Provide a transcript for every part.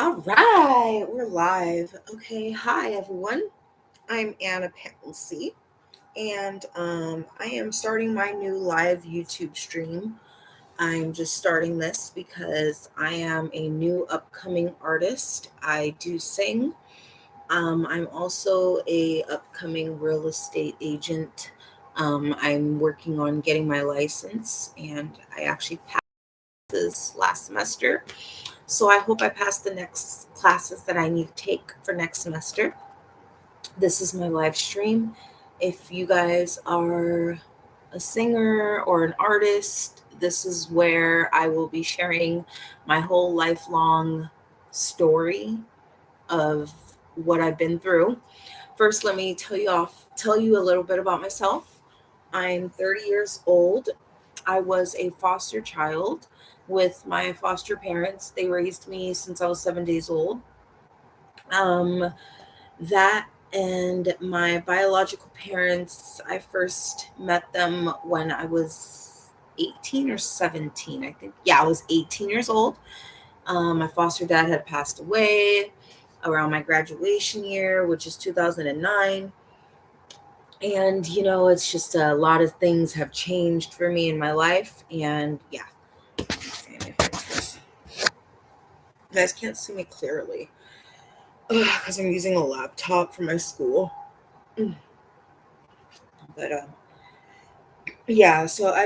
All right, we're live. Okay, hi everyone. I'm Anna Pansy, and I am starting my new live YouTube stream. I'm just starting this because I am a new upcoming artist. I do sing. I'm also a upcoming real estate agent. I'm working on getting my license, and I actually passed this last semester. So I hope I pass the next classes that I need to take for next semester. This is my live stream. If you guys are a singer or an artist, this is where I will be sharing my whole lifelong story of what I've been through. First, let me tell you a little bit about myself. I'm 30 years old. I was a foster child with my foster parents. They raised me since I was 7 days old. Um, that and my biological parents, I first met them when I was 18 or 17, I think. Yeah, I was 18 years old. My foster dad had passed away around my graduation year, which is 2009. And, it's just a lot of things have changed for me in my life. And yeah, let me fix this. You guys can't see me clearly because I'm using a laptop for my school. Mm. But yeah, so I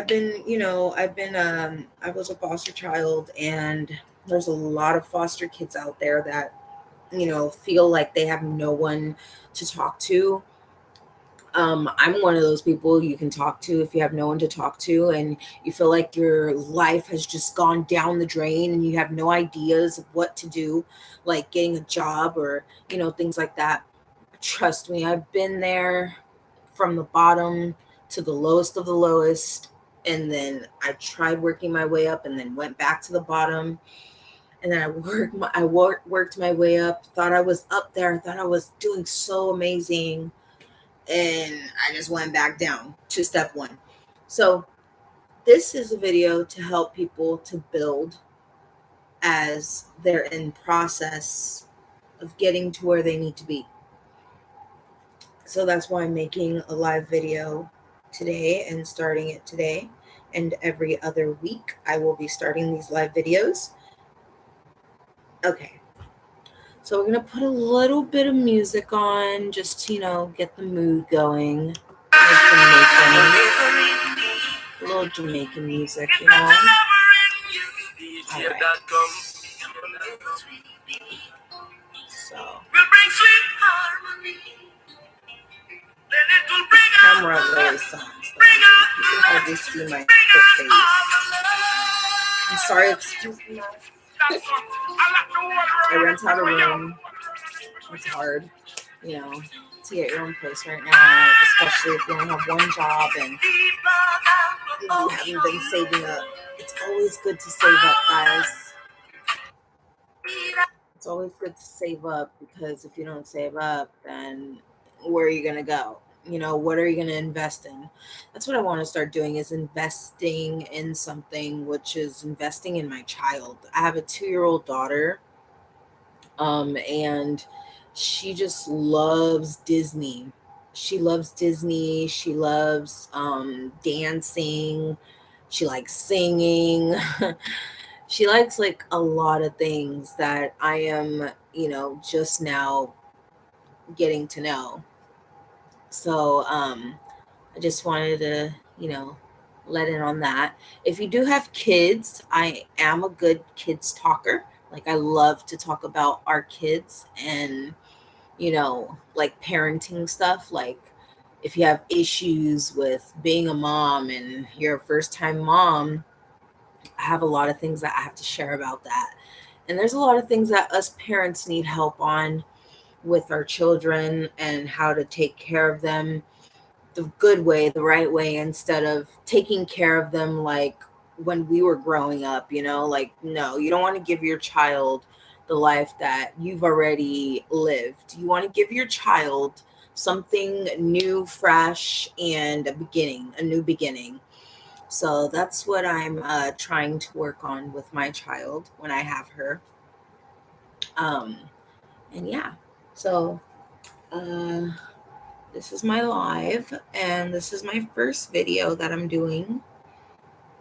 was a foster child, and there's a lot of foster kids out there that feel like they have no one to talk to. I'm one of those people you can talk to if you have no one to talk to, and you feel like your life has just gone down the drain and you have no ideas of what to do, like getting a job or things like that. Trust me, I've been there from the bottom to the lowest of the lowest, and then I tried working my way up and then went back to the bottom, and then worked my way up, thought I was up there, thought I was doing so amazing, and I just went back down to step one. So this is a video to help people to build as they're in process of getting to where they need to be. So that's why I'm making a live video today and starting it today. And every other week, I will be starting these live videos. Okay. So we're going to put a little bit of music on just to, get the mood going. A little Jamaican music, All right. So. Camera really sucks. You can hardly see my face. I'm sorry, excuse me. I rent out a room. It's hard, to get your own place right now, especially if you only have one job and you haven't been saving up. It's always good to save up, guys. It's always good to save up, because if you don't save up, then where are you going to go? What are you going to invest in? That's what I want to start doing, is investing in something, which is investing in my child. I have a 2-year-old daughter, and she just loves Disney. She loves Disney. She loves dancing. She likes singing. She likes like a lot of things that I am, just now getting to know. So I just wanted to, let in on that. If you do have kids, I am a good kids talker. Like, I love to talk about our kids and, like parenting stuff. Like, if you have issues with being a mom and you're a first time mom, I have a lot of things that I have to share about that. And there's a lot of things that us parents need help on with our children, and how to take care of them the good way, the right way, instead of taking care of them like when we were growing up, like, no, you don't want to give your child the life that you've already lived. You want to give your child something new, fresh, and a new beginning. So that's what I'm trying to work on with my child when I have her. Um, and yeah, so this is my live, and this is my first video that I'm doing.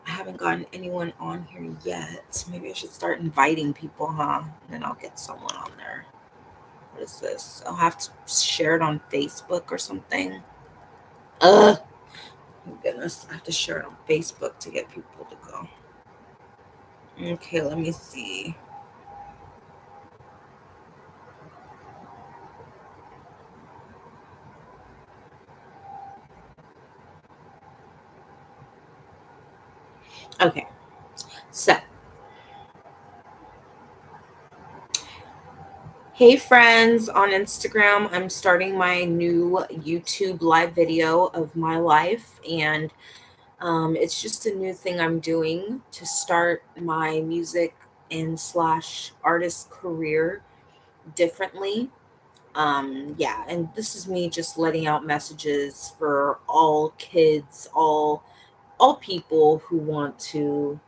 I haven't gotten anyone on here yet. Maybe I should start inviting people, huh? And then I'll get someone on there. What is this? I'll have to share it on Facebook or something. Ugh. Oh, goodness. I have to share it on Facebook to get people to go. Okay, let me see. Okay, so hey friends on Instagram, I'm starting my new YouTube live video of my life, and it's just a new thing I'm doing to start my music and slash artist career differently. Yeah, and this is me just letting out messages for all kids, all people who want to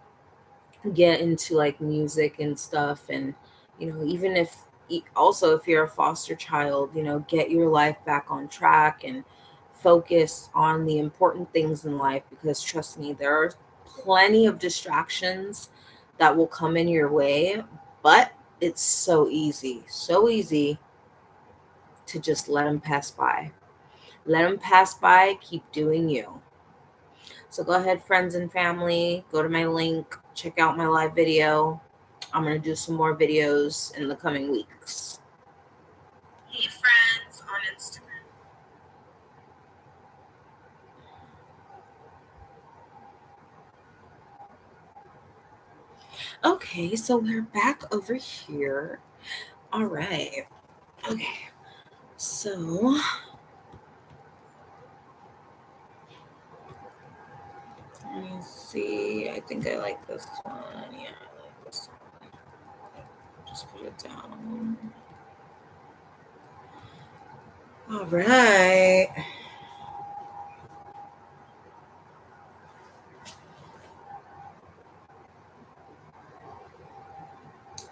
get into like music and stuff. And even if also if you're a foster child, get your life back on track and focus on the important things in life, because trust me, there are plenty of distractions that will come in your way, but it's so easy to just let them pass by. Let them pass by, keep doing you. So go ahead, friends and family, go to my link, check out my live video. I'm going to do some more videos in the coming weeks. Hey, friends on Instagram. Okay, so we're back over here. All right. Okay. So let me see. I think I like this one. Yeah, I like this one. Just put it down. All right.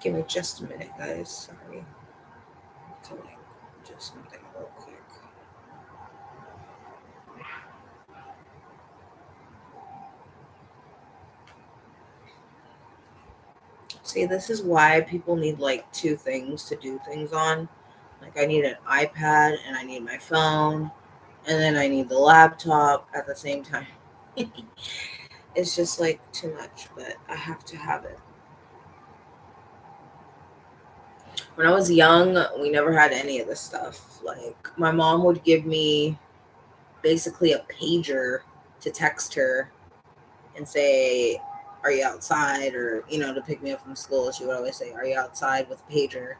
Give me just a minute, guys. Sorry. To like do something real quick. See, this is why people need like two things to do things on. Like, I need an iPad and I need my phone, and then I need the laptop at the same time. It's just like too much, but I have to have it. When I was young, we never had any of this stuff. Like, my mom would give me basically a pager to text her and say, "Are you outside?" Or, to pick me up from school. She would always say, "Are you outside?" with a pager.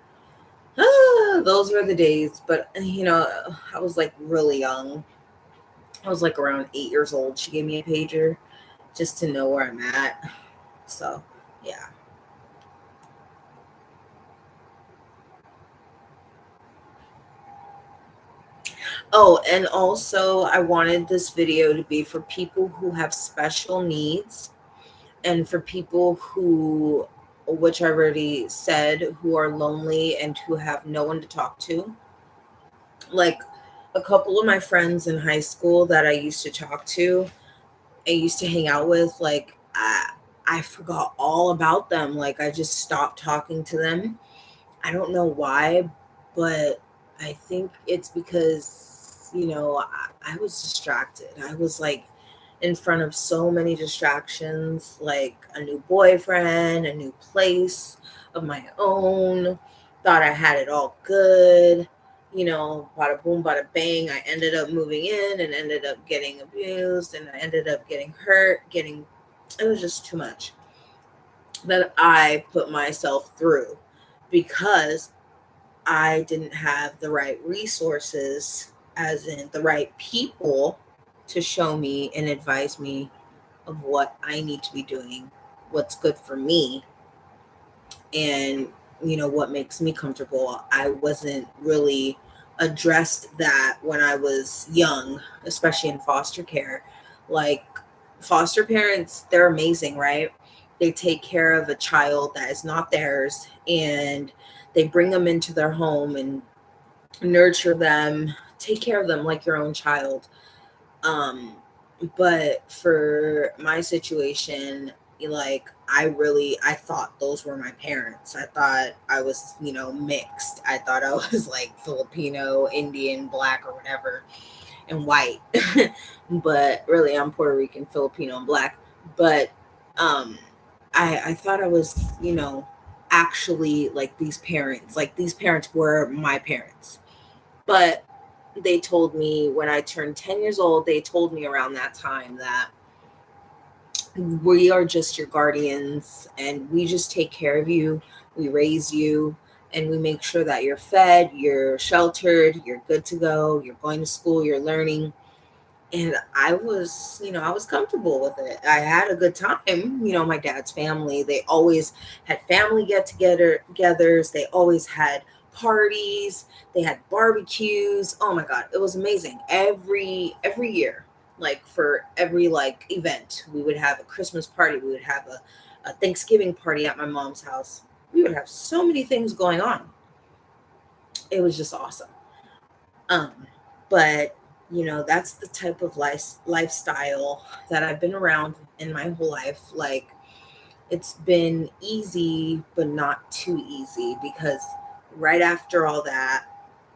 Those were the days. But, I was like really young. I was like around 8 years old. She gave me a pager just to know where I'm at. So, yeah. Oh, and also, I wanted this video to be for people who have special needs, and for people who, which I already said, who are lonely and who have no one to talk to. Like, a couple of my friends in high school that I used to talk to, I used to hang out with, like, I forgot all about them. Like, I just stopped talking to them. I don't know why, but I think it's because, I was distracted. I was like in front of so many distractions, like a new boyfriend, a new place of my own, thought I had it all good. Bada boom, bada bang. I ended up moving in and ended up getting abused, and I ended up getting hurt, it was just too much that I put myself through because I didn't have the right resources, as in the right people, to show me and advise me of what I need to be doing, what's good for me, and what makes me comfortable. I wasn't really addressed that when I was young, especially in foster care. Like, foster parents, they're amazing, right? they take care of a child that is not theirs, and they bring them into their home and nurture them, take care of them like your own child. Um, but for my situation, like I thought those were my parents. I thought I was, mixed. I thought I was like Filipino, Indian, black, or whatever, and white. But really, I'm Puerto Rican, Filipino, and black. But um, I thought I was, actually like these parents. Like these parents were my parents. But they told me when I turned 10 years old, they told me around that time that we are just your guardians and we just take care of you. We raise you and we make sure that you're fed, you're sheltered, you're good to go, you're going to school, you're learning. And I was, I was comfortable with it. I had a good time. My dad's family, they always had family get-togethers. They always had parties. They had barbecues. Oh my God, it was amazing. Every year, like for every like event, we would have a Christmas party. We would have a Thanksgiving party at my mom's house. We would have so many things going on. It was just awesome. But that's the type of lifestyle that I've been around in my whole life. Like it's been easy, but not too easy because right after all that,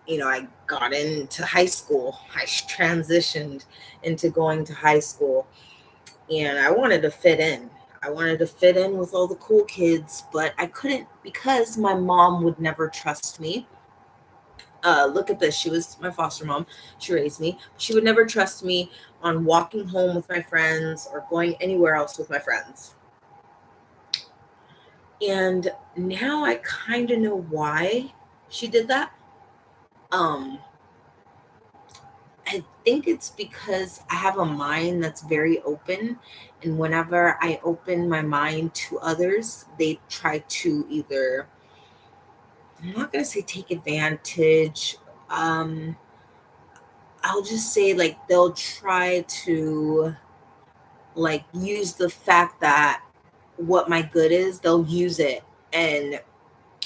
I got into high school. I transitioned into going to high school and I wanted to fit in. I wanted to fit in with all the cool kids, but I couldn't because my mom would never trust me. Look at this. She was my foster mom. She raised me. She would never trust me on walking home with my friends or going anywhere else with my friends. And now I kind of know why she did that. Um, I think it's because I have a mind that's very open. And whenever I open my mind to others, they try to either, I'm not going to say take advantage. Um, I'll just say like they'll try to like use the fact that what my good is, they'll use it and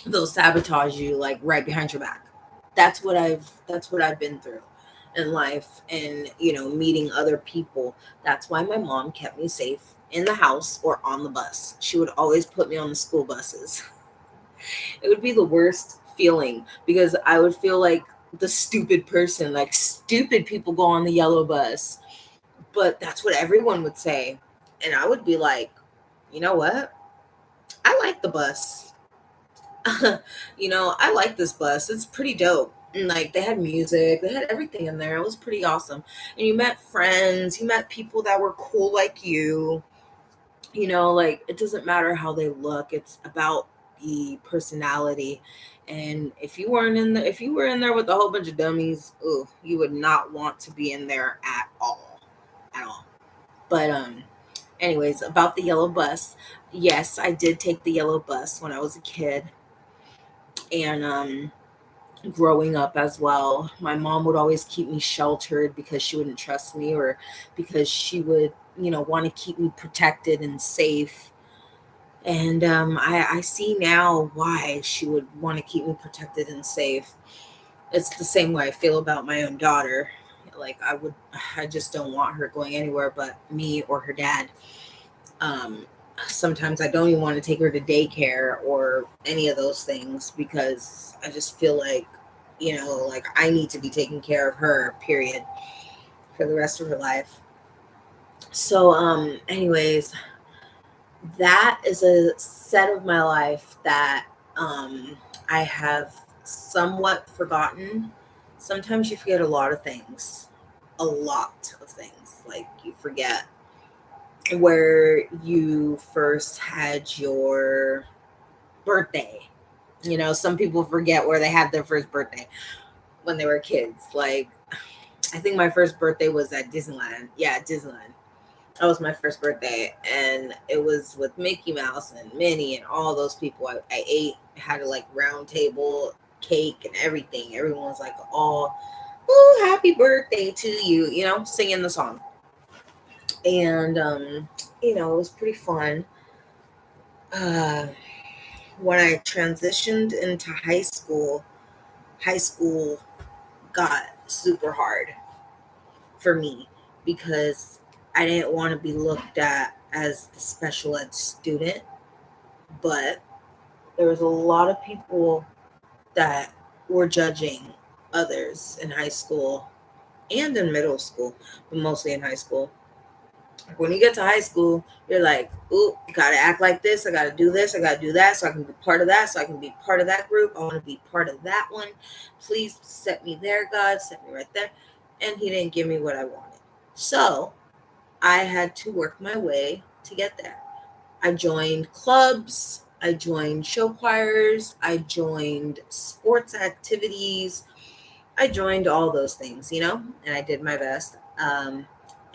they'll sabotage you like right behind your back. That's what I've been through in life and meeting other people. That's why my mom kept me safe in the house or on the bus. She would always put me on the school buses. It would be the worst feeling because I would feel like the stupid person, like stupid people go on the yellow bus. But that's what everyone would say. And I would be like, you know what? I like the bus. I like this bus. It's pretty dope. And like they had music, they had everything in there. It was pretty awesome. And you met friends, you met people that were cool like you. Like it doesn't matter how they look. It's about the personality. And if you were in there with a whole bunch of dummies, ooh, you would not want to be in there at all. At all. But anyways, about the yellow bus. Yes, I did take the yellow bus when I was a kid. And growing up as well, my mom would always keep me sheltered because she wouldn't trust me or because she would, want to keep me protected and safe. And I see now why she would want to keep me protected and safe. It's the same way I feel about my own daughter. Like I just don't want her going anywhere but me or her dad. Um, Sometimes I don't even want to take her to daycare or any of those things because I just feel like, like I need to be taking care of her, period, for the rest of her life. So, anyways, that is a set of my life that I have somewhat forgotten. Sometimes you forget a lot of things, a lot of things. Like you forget where you first had your birthday. Some people forget where they had their first birthday when they were kids. Like, I think my first birthday was at Disneyland. Yeah, Disneyland. That was my first birthday. And it was with Mickey Mouse and Minnie and all those people. I ate, had a like round table, cake, and everything. Everyone was like, oh, happy birthday to you, singing the song. And, it was pretty fun. Uh, when I transitioned into high school got super hard for me because I didn't want to be looked at as the special ed student, but there was a lot of people that were judging others in high school and in middle school, but mostly in high school. When you get to high school, you're like, ooh, gotta act like this. I gotta do this. I gotta do that so I can be part of that. So I can be part of that group. I want to be part of that one. Please set me there, God. Set me right there. And He didn't give me what I wanted. So I had to work my way to get there. I joined clubs. I joined show choirs. I joined sports activities. I joined all those things, and I did my best. And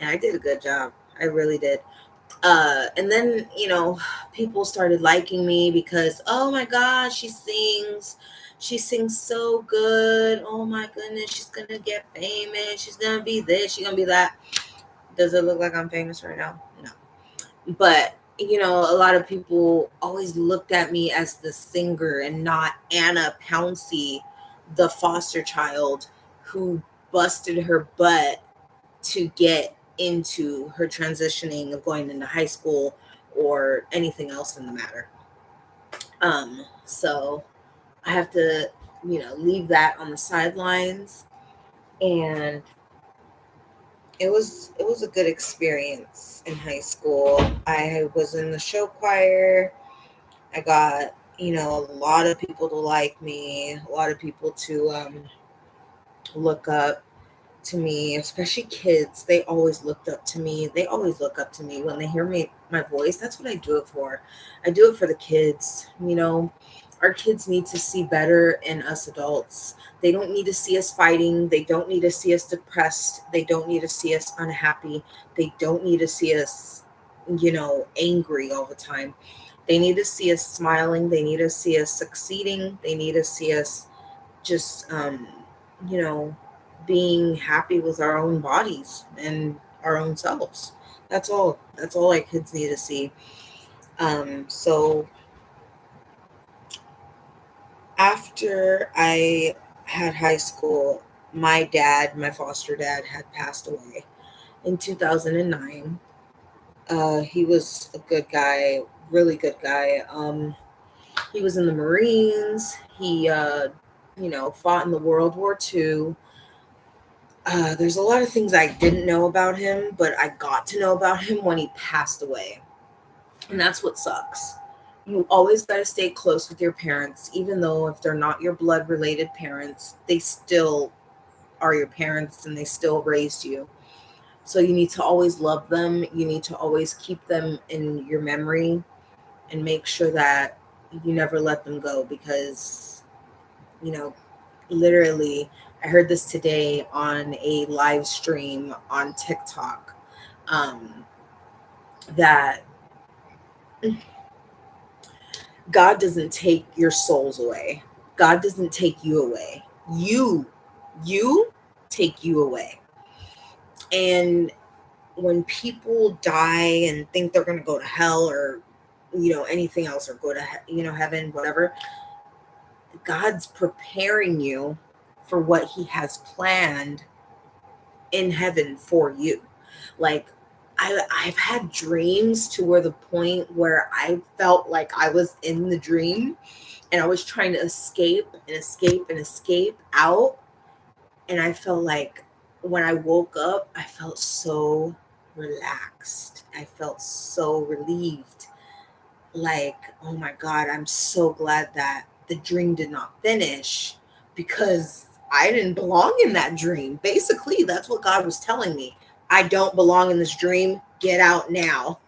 I did a good job. I really did. And then, people started liking me because, oh my gosh, she sings so good. Oh my goodness, she's gonna get famous. She's gonna be this, she's gonna be that. Does it look like I'm famous right now? No. But, a lot of people always looked at me as the singer and not Anna Pouncey, the foster child who busted her butt to get into her transitioning of going into high school or anything else in the matter. So I have to, leave that on the sidelines, and it was a good experience in high school. I was in the show choir. I got, a lot of people to like me, a lot of people to look up to me, especially kids. They always looked up to me. They always look up to me when they hear my voice. That's what I do it for. I do it for the kids. Our kids need to see better in us adults. They don't need to see us fighting. They don't need to see us depressed. They don't need to see us unhappy. They don't need to see us, angry all the time. They need to see us smiling. They need to see us succeeding. They need to see us just you know being happy with our own bodies and our own selves. That's all our kids need to see. So after I had high school, my foster dad, had passed away in 2009. He was a good guy, really good guy. He was in the Marines. He fought in the World War II. There's a lot of things I didn't know about him, but I got to know about him when he passed away. And that's what sucks. You always got to stay close with your parents, even though if they're not your blood related parents, they still are your parents and they still raised you. So you need to always love them. You need to always keep them in your memory and make sure that you never let them go because, you know, literally, I heard this today on a live stream on TikTok, um, that God doesn't take your souls away. God doesn't take you away. You take you away. And when people die and think they're going to go to hell or, anything else or go to, heaven, whatever, God's preparing you for what He has planned in heaven for you. Like, I've had dreams to where the point where I felt like I was in the dream and I was trying to escape and escape and escape out. And I felt like when I woke up, I felt so relaxed. I felt so relieved. Like, oh my God, I'm so glad that the dream did not finish because I didn't belong in that dream. Basically, that's what God was telling me. I don't belong in this dream. Get out now.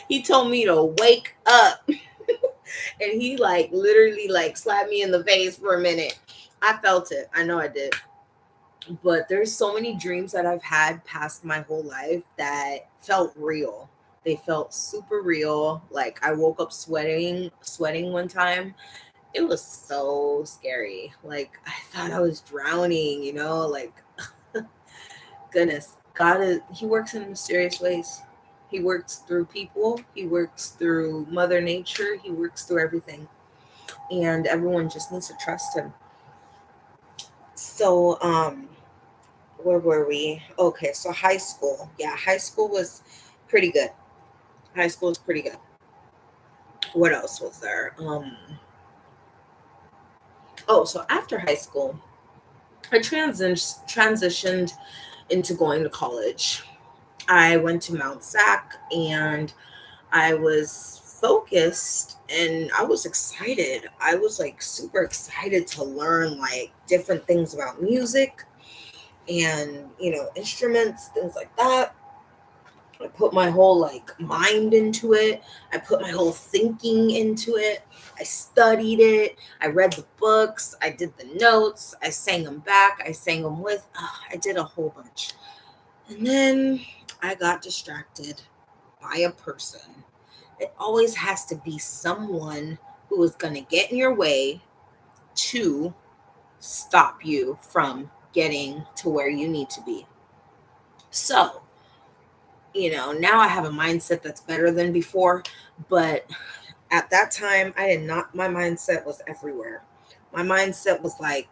He told me to wake up. And he literally slapped me in the face for a minute. I felt it. I know I did. But there's so many dreams that I've had past my whole life that felt real. They felt super real. Like I woke up sweating one time. It was so scary. Like I thought I was drowning, like goodness. God is He works in mysterious ways. He works through people. He works through Mother Nature. He works through everything. And everyone just needs to trust him. So, where were we? Okay, so high school. Yeah, high school was pretty good. High school was pretty good. What else was there? Oh, so after high school, I transitioned into going to college. I went to Mount Sac and I was focused and I was excited. I was like super excited to learn like different things about music and, instruments, things like that. I put my whole like mind into it. I put my whole thinking into it. I studied it. I read the books. I did the notes. I sang them back. I sang them with. I did a whole bunch. And then I got distracted by a person. It always has to be someone who is going to get in your way to stop you from getting to where you need to be. So, now I have a mindset that's better than before, but at that time, I did not, my mindset was everywhere. My mindset was like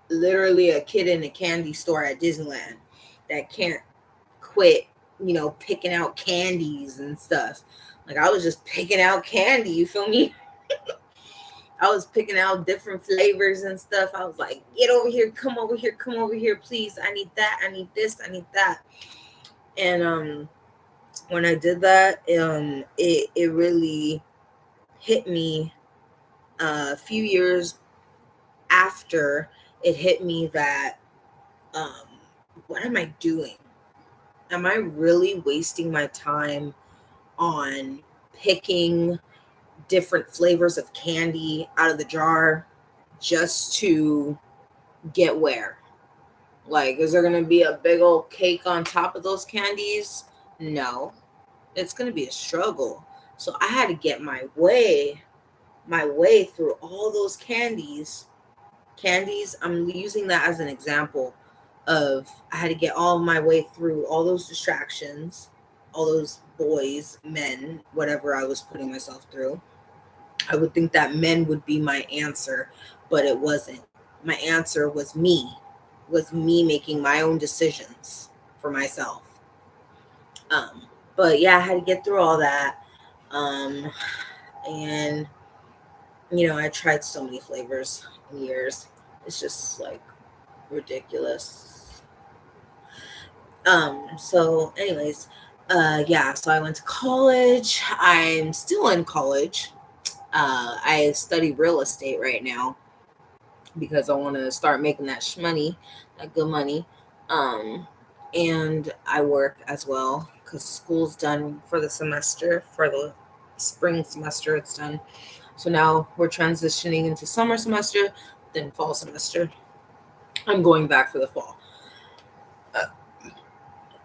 literally a kid in a candy store at Disneyland that can't quit, picking out candies and stuff. Like I was just picking out candy, you feel me? I was picking out different flavors and stuff. I was like, get over here, come over here, please. I need that, I need this, I need that. And when I did that, it really hit me a few years after it hit me that um, what am I doing? Am I really wasting my time on picking different flavors of candy out of the jar just to get where? Like, is there going to be a big old cake on top of those candies? No, it's going to be a struggle. So I had to get my way through all those candies. I'm using that as an example of I had to get all my way through all those distractions, all those boys, men, whatever I was putting myself through. I would think that men would be my answer, but it wasn't. My answer was me making my own decisions for myself. But yeah, I had to get through all that. And I tried so many flavors in years. It's just like ridiculous. So anyways, yeah, so I went to college. I'm still in college. I study real estate right now because I want to start making that money, that good money. Um, and I work as well because school's done for the semester, for the spring semester, it's done. So now we're transitioning into summer semester, then fall semester. I'm going back for the fall.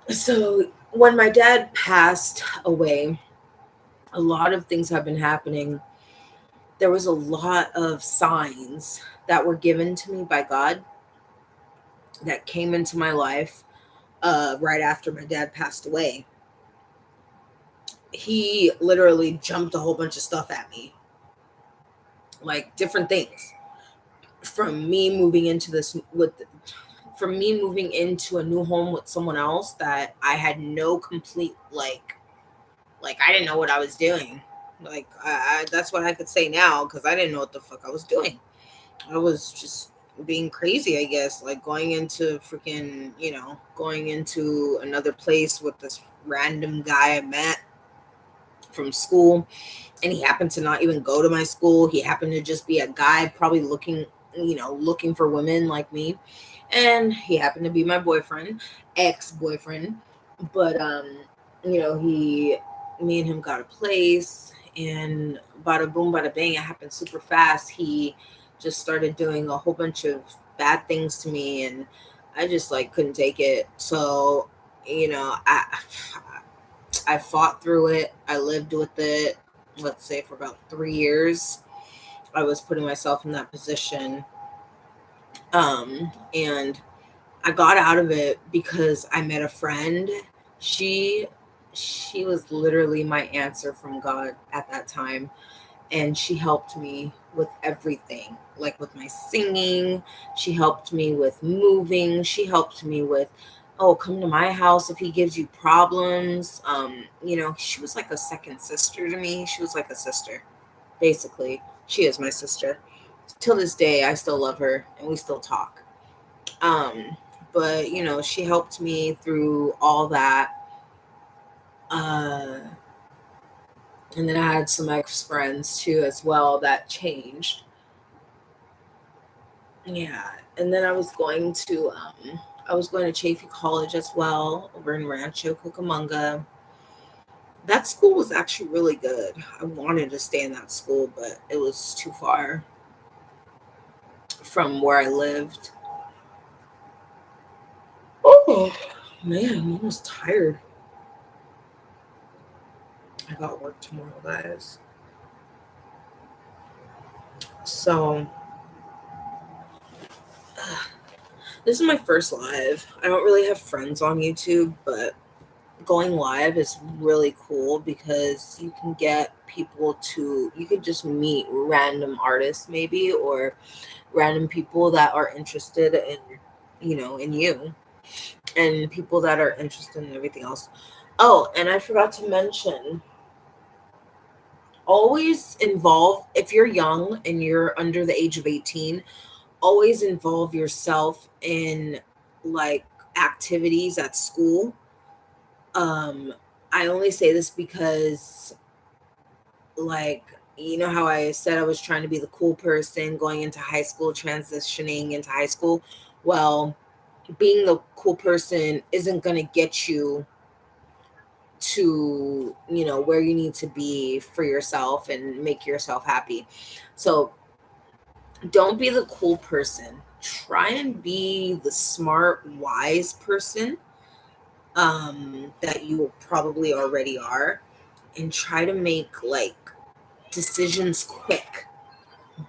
So when my dad passed away, a lot of things have been happening. There was a lot of signs that were given to me by God that came into my life right after my dad passed away. He literally jumped a whole bunch of stuff at me, like different things. From me moving into this with from me moving into a new home with someone else that I had no complete like I didn't know what I was doing. Like that's what I could say now because I didn't know what the fuck I was doing. I was just being crazy, I guess, like going into another place with this random guy I met from school, and he happened to not even go to my school. He happened to just be a guy probably looking for women like me, and he happened to be my boyfriend, ex-boyfriend. But he me and him got a place, and bada boom bada bang, it happened super fast. He just started doing a whole bunch of bad things to me, and I just like couldn't take it. So I fought through it. I lived with it, let's say, for about 3 years. I was putting myself in that position. And I got out of it because I met a friend. She she was literally my answer from God at that time. And she helped me with everything, like with my singing. She helped me with moving. She helped me with, oh, come to my house if he gives you problems. She was like a second sister to me. She was like a sister, basically. She is my sister. Till this day, I still love her and we still talk. Um, but she helped me through all that. Uh, and then I had some ex friends too as well that changed. Yeah, and then I was going to Chaffey College as well over in Rancho Cucamonga. That school was actually really good. I wanted to stay in that school, but it was too far from where I lived. Oh man, I'm almost tired. I got work tomorrow, guys. So this is my first live. I don't really have friends on YouTube, but going live is really cool because you can get people to, you could just meet random artists maybe, or random people that are interested in in you, and people that are interested in everything else. Oh, and I forgot to mention, always involve, if you're young and you're under the age of 18, always involve yourself in like activities at school. um I only say this because, like, how I said I was trying to be the cool person going into high school, transitioning into high school. Well, being the cool person isn't going to get you to, where you need to be for yourself and make yourself happy. So don't be the cool person. Try and be the smart, wise person that you probably already are, and try to make like decisions quick.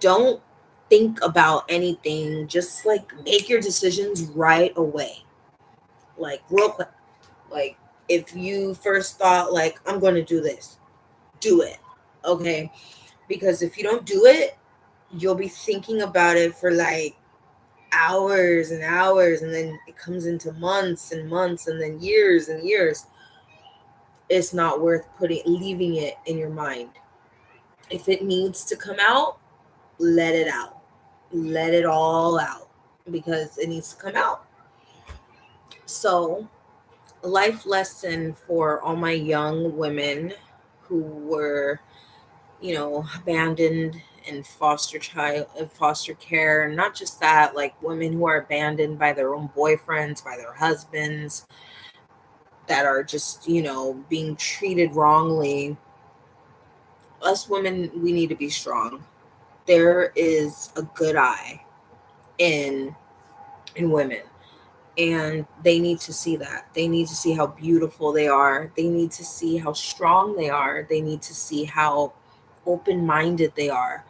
Don't think about anything. Just like make your decisions right away. Like real quick. Like if you first thought like I'm going to do this, do it. Okay? Because if you don't do it, you'll be thinking about it for like hours and hours, and then it comes into months and months and then years and years. It's not worth leaving it in your mind. If it needs to come out, let it out. Let it all out because it needs to come out. So, life lesson for all my young women who were, abandoned in foster care. Not just that, like women who are abandoned by their own boyfriends, by their husbands, that are just, being treated wrongly. Us women, we need to be strong. There is a good eye in women, and they need to see that. They need to see how beautiful they are. They need to see how strong they are. They need to see how open-minded they are.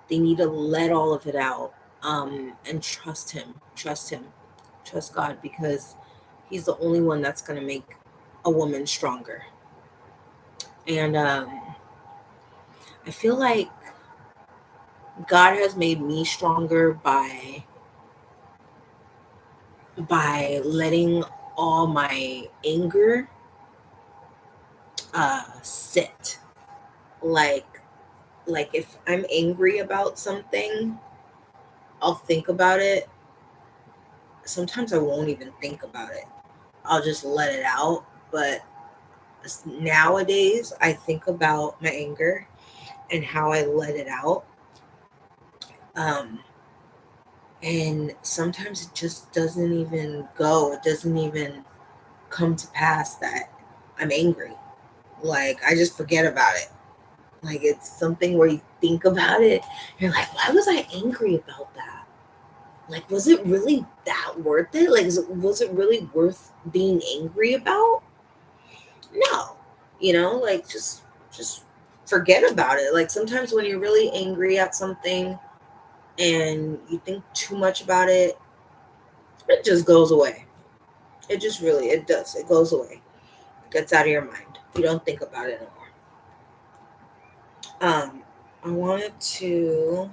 They need to let all of it out, and trust God, because he's the only one that's going to make a woman stronger. And I feel like God has made me stronger letting all my anger sit. Like if I'm angry about something, I'll think about it. Sometimes I won't even think about it. I'll just let it out. But nowadays, I think about my anger and how I let it out. Um, and sometimes it just doesn't even go. It doesn't even come to pass that I'm angry. Like, I just forget about it. Like, it's something where you think about it, you're like, why was I angry about that? Like, was it really that worth it? Like, was it really worth being angry about? No. Like, just forget about it. Like, sometimes when you're really angry at something and you think too much about it, it just goes away. It just really, it does. It goes away. gets out of your mind. You don't think about it anymore. I wanted to.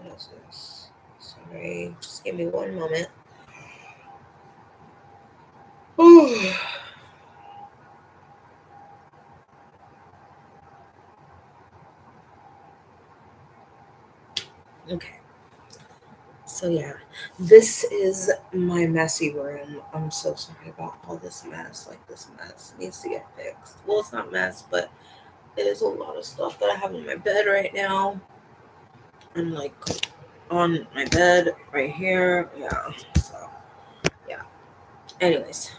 What is this? Sorry, just give me one moment. Okay. So yeah, this is my messy room. I'm so sorry about all this mess. Like, this mess needs to get fixed. Well, it's not mess, but it is a lot of stuff that I have in my bed right now. I'm like on my bed right here. Yeah. So yeah. Anyways,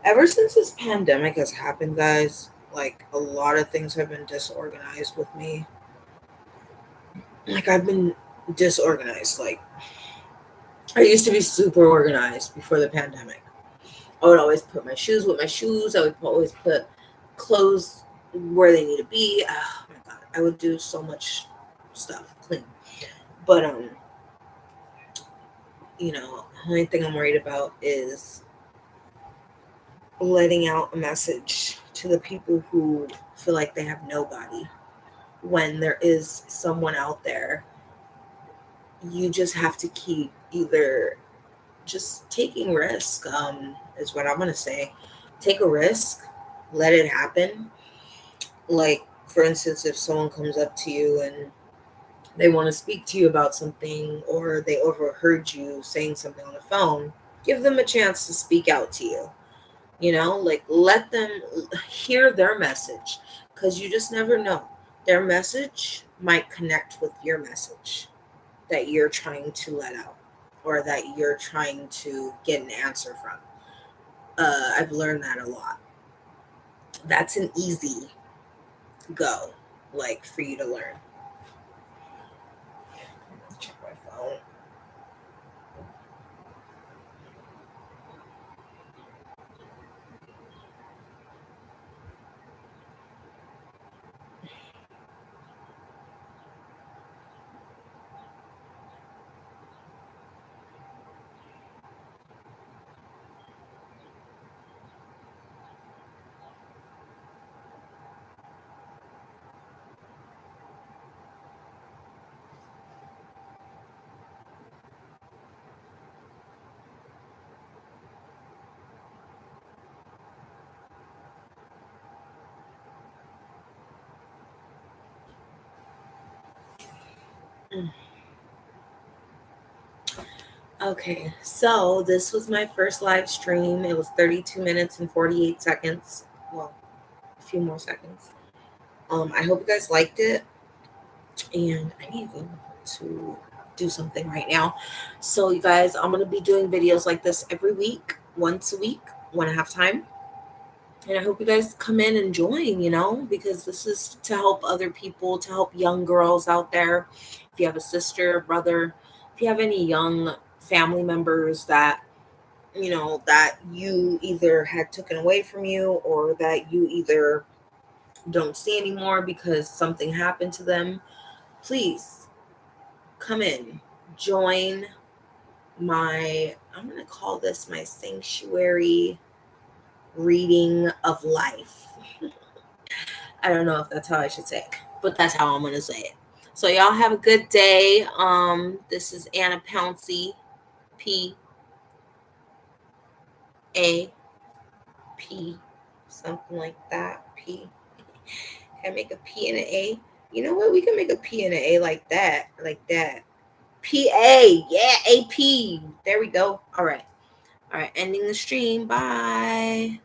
ever since this pandemic has happened, guys, like, a lot of things have been disorganized with me. Like, I've been disorganized. Like, I used to be super organized before the pandemic. I would always put my shoes with my shoes. I would always put clothes where they need to be. Oh my god, I would do so much stuff clean. But the only thing I'm worried about is letting out a message to the people who feel like they have nobody. When there is someone out there, you just have to keep either just taking risk, is what I'm gonna say. Take a risk, let it happen. Like, for instance, if someone comes up to you and they want to speak to you about something, or they overheard you saying something on the phone, give them a chance to speak out to you. Like, let them hear their message, because you just never know. Their message might connect with your message that you're trying to let out, or that you're trying to get an answer from. I've learned that a lot. That's an easy go, like, for you to learn. Check my phone. Okay, so this was my first live stream. It was 32 minutes and 48 seconds. Well, a few more seconds. I hope you guys liked it. And I need to do something right now. So, you guys, I'm going to be doing videos like this every week, once a week, when I have time. And I hope you guys come in and join, because this is to help other people, to help young girls out there. If you have a sister, brother, if you have any young family members that that you either had taken away from you, or that you either don't see anymore because something happened to them, please come in, join I'm going to call this my sanctuary reading of life. I don't know if that's how I should say it, but that's how I'm going to say it. So y'all have a good day. This is Anna Pouncey, P A P, something like that. P. Can I make a P and an A? You know what? We can make a P and an A like that. Like that. PA. Yeah, AP. There we go. All right. All right. Ending the stream. Bye.